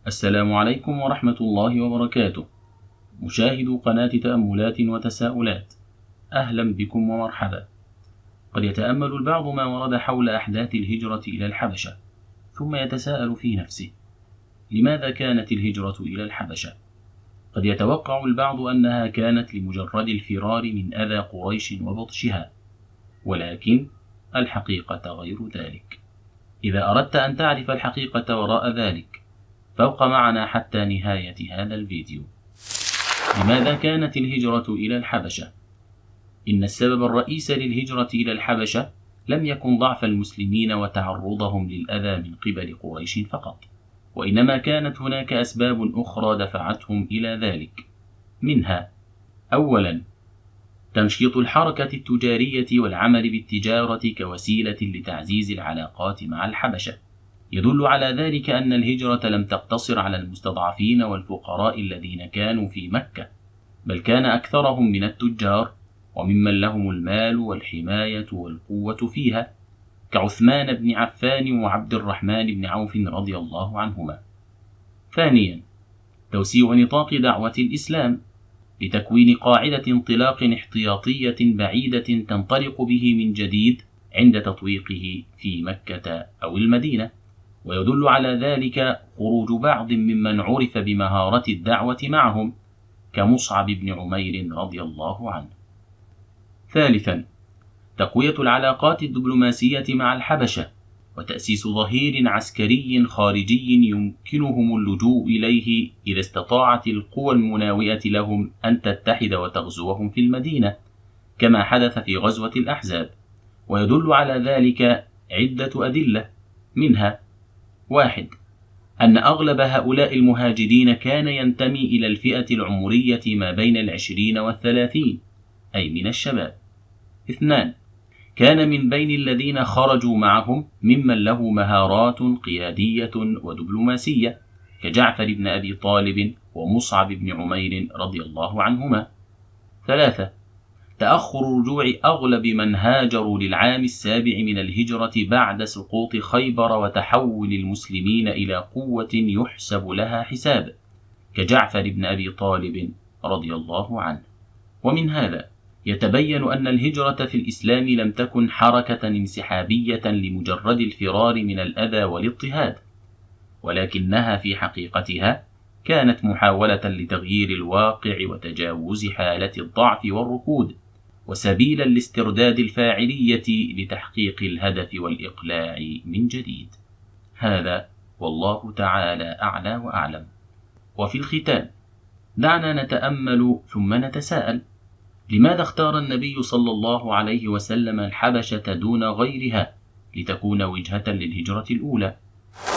السلام عليكم ورحمة الله وبركاته. مشاهدو قناة تأملات وتساؤلات، أهلا بكم ومرحبا. قد يتأمل البعض ما ورد حول أحداث الهجرة إلى الحبشة، ثم يتساءل في نفسه: لماذا كانت الهجرة إلى الحبشة؟ قد يتوقع البعض أنها كانت لمجرد الفرار من أذى قريش وبطشها، ولكن الحقيقة غير ذلك. إذا أردت أن تعرف الحقيقة وراء ذلك، فابق معنا حتى نهاية هذا الفيديو. لماذا كانت الهجرة إلى الحبشة؟ إن السبب الرئيس للهجرة إلى الحبشة لم يكن ضعف المسلمين وتعرضهم للأذى من قبل قريش فقط، وإنما كانت هناك أسباب أخرى دفعتهم إلى ذلك. منها: أولا، تنشيط الحركة التجارية والعمل بالتجارة كوسيلة لتعزيز العلاقات مع الحبشة. يدل على ذلك أن الهجرة لم تقتصر على المستضعفين والفقراء الذين كانوا في مكة، بل كان أكثرهم من التجار وممن لهم المال والحماية والقوة فيها، كعثمان بن عفان وعبد الرحمن بن عوف رضي الله عنهما. ثانيا، توسيع نطاق دعوة الإسلام لتكوين قاعدة انطلاق احتياطية بعيدة تنطلق به من جديد عند تطويقه في مكة أو المدينة. ويدل على ذلك خروج بعض ممن عرف بمهارة الدعوة معهم، كمصعب بن عمير رضي الله عنه. ثالثا، تقوية العلاقات الدبلوماسية مع الحبشة وتأسيس ظهير عسكري خارجي يمكنهم اللجوء إليه إذا استطاعت القوى المناوئة لهم أن تتحد وتغزوهم في المدينة، كما حدث في غزوة الأحزاب. ويدل على ذلك عدة أدلة، منها: 1. أن أغلب هؤلاء المهاجرين كان ينتمي إلى الفئة العمرية ما بين 20 و30، أي من الشباب. 2. كان من بين الذين خرجوا معهم ممن له مهارات قيادية ودبلوماسية، كجعفر بن أبي طالب ومصعب بن عمير رضي الله عنهما. 3. تأخر رجوع أغلب من هاجروا للعام 7 من الهجرة بعد سقوط خيبر وتحول المسلمين إلى قوة يحسب لها حساب، كجعفر بن أبي طالب رضي الله عنه. ومن هذا يتبين أن الهجرة في الإسلام لم تكن حركة انسحابية لمجرد الفرار من الأذى والاضطهاد، ولكنها في حقيقتها كانت محاولة لتغيير الواقع وتجاوز حالة الضعف والركود، وسبيلا لاسترداد الفاعلية لتحقيق الهدف والإقلاع من جديد. هذا والله تعالى أعلى وأعلم. وفي الختام، دعنا نتأمل ثم نتساءل: لماذا اختار النبي صلى الله عليه وسلم الحبشة دون غيرها لتكون وجهة للهجرة الأولى؟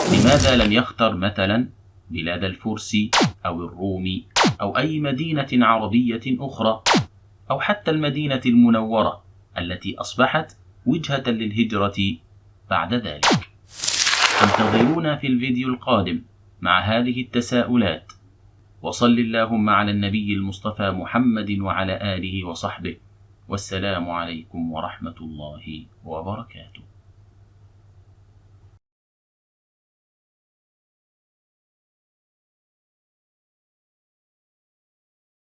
لماذا لم يختر مثلا بلاد الفرس أو الروم أو أي مدينة عربية أخرى، أو حتى المدينة المنورة التي أصبحت وجهة للهجرة بعد ذلك؟ انتظرونا في الفيديو القادم مع هذه التساؤلات، وصل اللهم على النبي المصطفى محمد وعلى آله وصحبه، والسلام عليكم ورحمة الله وبركاته.